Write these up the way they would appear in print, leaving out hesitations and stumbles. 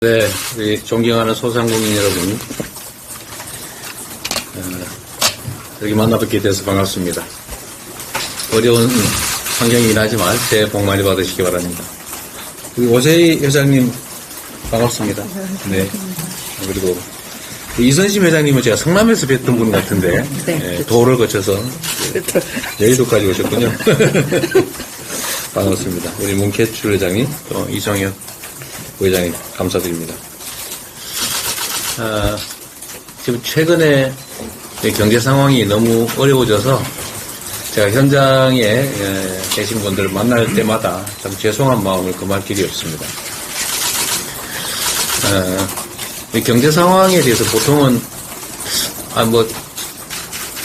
네, 우리 존경하는 소상공인 여러분, 여기 만나뵙게 돼서 반갑습니다. 어려운 환경이긴 하지만 새해 복 많이 받으시기 바랍니다. 우리 오세희 회장님 반갑습니다. 네. 그리고 이선심 회장님은 제가 성남에서 뵀던 분 같은데, 네, 도를 거쳐서 여의도까지 오셨군요. 반갑습니다. 우리 문캐출 회장님, 또 이정혁 부회장님 감사드립니다. 지금 최근에 경제 상황이 너무 어려워져서 제가 현장에 계신 분들을 만날 때마다 참 죄송한 마음을 금할 길이 없습니다. 이 경제 상황에 대해서 보통은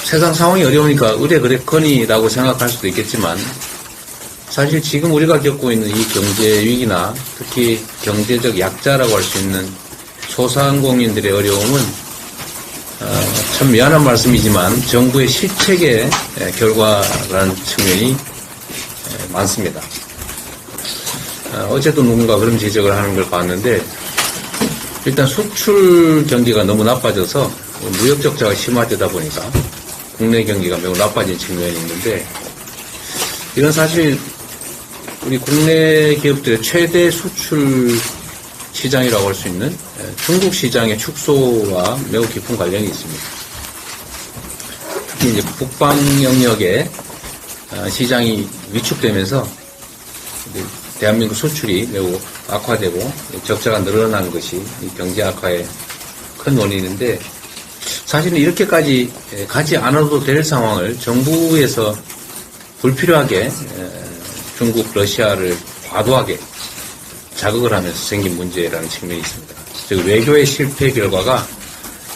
세상 상황이 어려우니까 의례그랬거니라고 생각할 수도 있겠지만, 사실 지금 우리가 겪고 있는 이 경제 위기나 특히 경제적 약자라고 할 수 있는 소상공인들의 어려움은 참 미안한 말씀이지만 정부의 실책의 결과라는 측면이 많습니다. 어제도 누군가 그런 지적을 하는 걸 봤는데, 일단 수출 경기가 너무 나빠져서 무역 적자가 심화되다 보니까 국내 경기가 매우 나빠진 측면이 있는데, 이건 사실 우리 국내 기업들의 최대 수출 시장이라고 할 수 있는 중국 시장의 축소와 매우 깊은 관련이 있습니다. 특히 이제 북방 영역의 시장이 위축되면서 대한민국 수출이 매우 악화되고 적자가 늘어난 것이 경제 악화의 큰 원인인데, 사실은 이렇게까지 가지 않아도 될 상황을 정부에서 불필요하게 중국, 러시아를 과도하게 자극을 하면서 생긴 문제라는 측면이 있습니다. 즉, 외교의 실패 결과가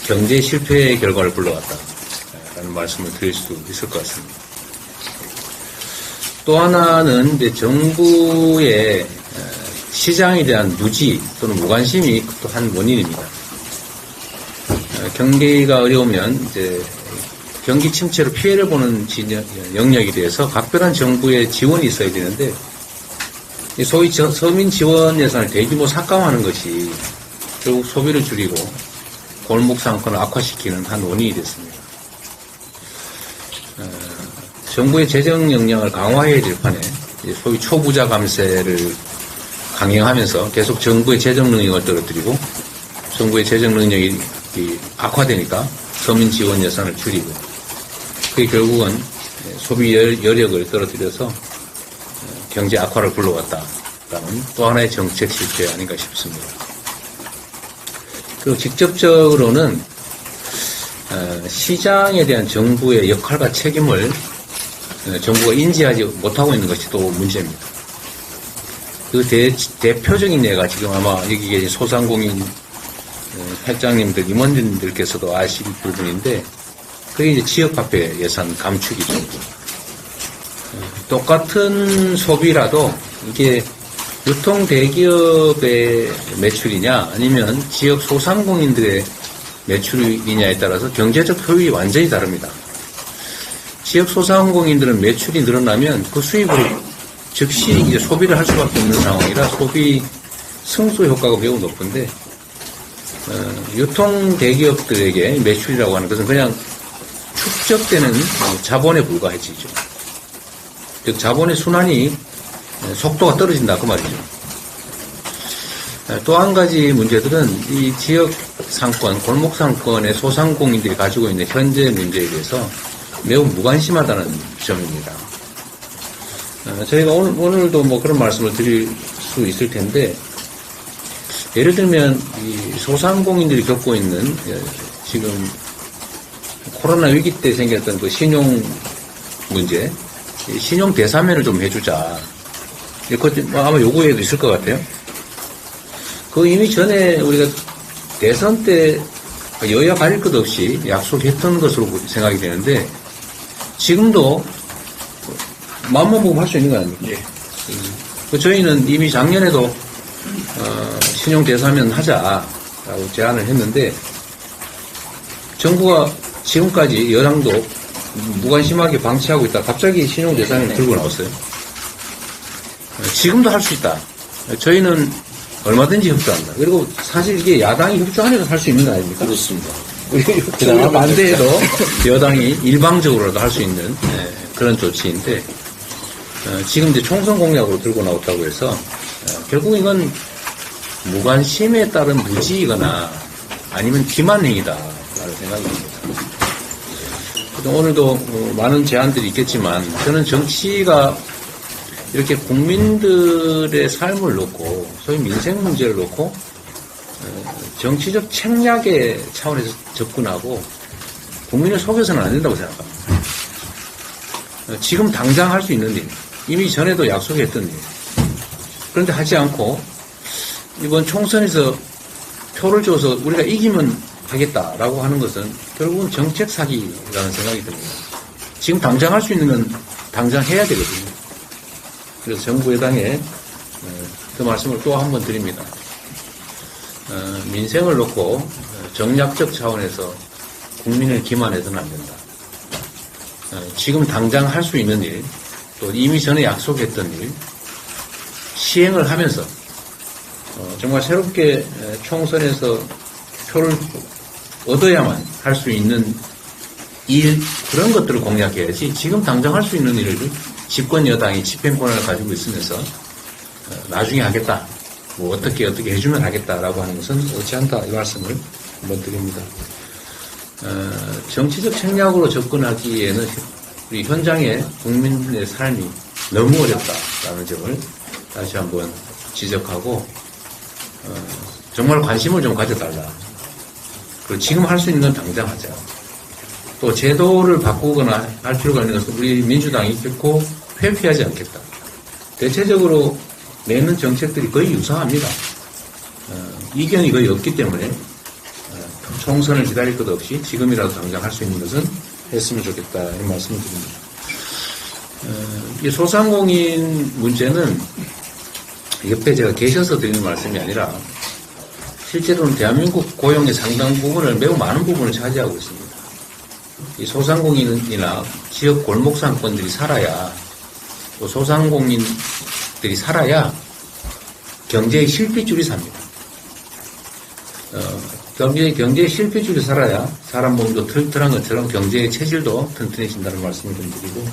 경제 실패의 결과를 불러왔다라는 말씀을 드릴 수 있을 것 같습니다. 또 하나는 이제 정부의 시장에 대한 무지 또는 무관심이 또 한 원인입니다. 경기가 어려우면 이제 경기 침체로 피해를 보는 영역에 대해서 각별한 정부의 지원이 있어야 되는데, 소위 서민 지원 예산을 대규모 삭감하는 것이 결국 소비를 줄이고 골목 상권을 악화시키는 한 원인이 됐습니다. 정부의 재정 역량을 강화해야 될 판에 소위 초부자 감세를 강행하면서 계속 정부의 재정 능력을 떨어뜨리고, 정부의 재정 능력이 악화되니까 서민 지원 예산을 줄이고, 그게 결국은 소비 여력을 떨어뜨려서 경제 악화를 불러왔다라는 또 하나의 정책 실패 아닌가 싶습니다. 그리고 직접적으로는 시장에 대한 정부의 역할과 책임을 정부가 인지하지 못하고 있는 것이 또 문제입니다. 그 대표적인 예가 지금 아마 여기 계신 소상공인 회장님들, 임원님들께서도 아실 부분인데, 그게 이제 지역화폐 예산 감축이죠. 똑같은 소비라도 이게 유통 대기업의 매출이냐 아니면 지역 소상공인들의 매출이냐에 따라서 경제적 효율이 완전히 다릅니다. 지역 소상공인들은 매출이 늘어나면 그 수입으로 즉시 이제 소비를 할 수밖에 없는 상황이라 소비 승수 효과가 매우 높은데, 유통 대기업들에게 매출이라고 하는 것은 그냥 축적되는 자본에 불과해지죠. 즉, 자본의 순환이 속도가 떨어진다, 그 말이죠. 또 한 가지 문제들은 이 지역 상권, 골목 상권의 소상공인들이 가지고 있는 현재 문제에 대해서 매우 무관심하다는 점입니다. 저희가 오늘도 그런 말씀을 드릴 수 있을 텐데, 예를 들면 이 소상공인들이 겪고 있는 지금 코로나 위기 때 생겼던 그 신용 문제, 신용 대사면을 좀 해주자. 아마 요구에도 있을 것 같아요. 그 이미 전에 우리가 대선 때 여야 가릴 것 없이 약속했던 것으로 생각이 되는데, 지금도 마음만 보고 할 수 있는 거 아닙니까? 저희는 이미 작년에도 신용 대사면 하자라고 제안을 했는데, 정부가 지금까지 여당도 무관심하게 방치하고 있다 갑자기 신용 대사면을 들고 나왔어요. 지금도 할 수 있다. 저희는 얼마든지 협조한다. 그리고 사실 이게 야당이 협조 안에서 할 수 있는 거 아닙니까? 그렇습니다. 협조가 반대해도 여당이 일방적으로라도 할 수 있는 그런 조치인데 지금 이제 총선 공약으로 들고 나왔다고 해서 결국 이건 무관심에 따른 무지이거나 아니면 기만행위다라는 생각이 듭니다. 오늘도 많은 제안들이 있겠지만 저는 정치가 이렇게 국민들의 삶을 놓고 소위 민생 문제를 놓고 정치적 책략의 차원에서 접근하고 국민을 속여서는 안 된다고 생각합니다. 지금 당장 할 수 있는 일, 이미 전에도 약속했던 일, 그런데 하지 않고 이번 총선에서 표를 줘서 우리가 이기면 하겠다라고 하는 것은 결국은 정책 사기라는 생각이 듭니다. 지금 당장 할 수 있는 건 당장 해야 되거든요. 그래서 정부 여당에 그 말씀을 또 한 번 드립니다. 민생을 놓고 정략적 차원에서 국민을 기만해서는 안 된다. 지금 당장 할 수 있는 일, 또 이미 전에 약속했던 일, 시행을 하면서 정말 새롭게 총선에서 표를 얻어야만 할 수 있는 일, 그런 것들을 공략해야지 지금 당장 할 수 있는 일을 집권 여당이 집행 권한을 가지고 있으면서 나중에 하겠다, 뭐 어떻게 해주면 하겠다라고 하는 것은 옳지 않다, 이 말씀을 한번 드립니다. 정치적 책략으로 접근하기에는 우리 현장의 국민의 삶이 너무 어렵다라는 점을 다시 한번 지적하고 정말 관심을 좀 가져달라. 그리고 지금 할 수 있는 건 당장 하자. 또 제도를 바꾸거나 할 필요가 있는 것은 우리 민주당이 결코 회피하지 않겠다. 대체적으로 내는 정책들이 거의 유사합니다. 이견이 거의 없기 때문에 총선을 기다릴 것 없이 지금이라도 당장 할 수 있는 것은 했으면 좋겠다, 이런 말씀을 드립니다. 이 소상공인 문제는 옆에 제가 계셔서 드리는 말씀이 아니라 실제로는 대한민국 고용의 상당 부분을, 매우 많은 부분을 차지하고 있습니다. 이 소상공인이나 지역 골목상권들이 살아야, 또 소상공인들이 살아야 경제의 실핏줄이 삽니다. 경제의 실핏줄이 살아야 사람 몸도 튼튼한 것처럼 경제의 체질도 튼튼해진다는 말씀을 좀 드리고,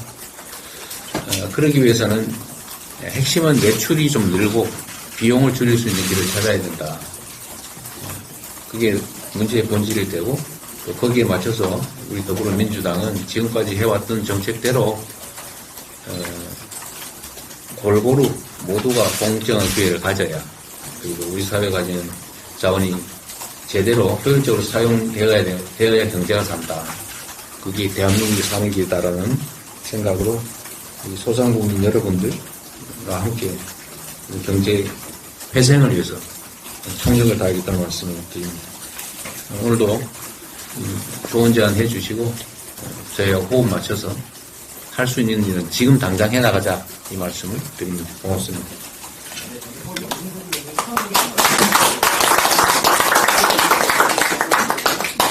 그러기 위해서는 핵심은 매출이 좀 늘고 비용을 줄일 수 있는 길을 찾아야 된다. 그게 문제의 본질일 테고, 또 거기에 맞춰서 우리 더불어민주당은 지금까지 해왔던 정책대로 골고루 모두가 공정한 기회를 가져야, 그리고 우리 사회가 가지는 자원이 제대로 효율적으로 사용되어야 경제가 산다. 그게 대한민국이 사는 길이다라는 생각으로 소상공인 여러분들과 함께 경제 회생을 위해서 총력을 다하겠다는 말씀을 드립니다. 오늘도 좋은 제안 해주시고 저희와 호흡 맞춰서 할 수 있는 일은 지금 당장 해나가자, 이 말씀을 드립니다. 고맙습니다.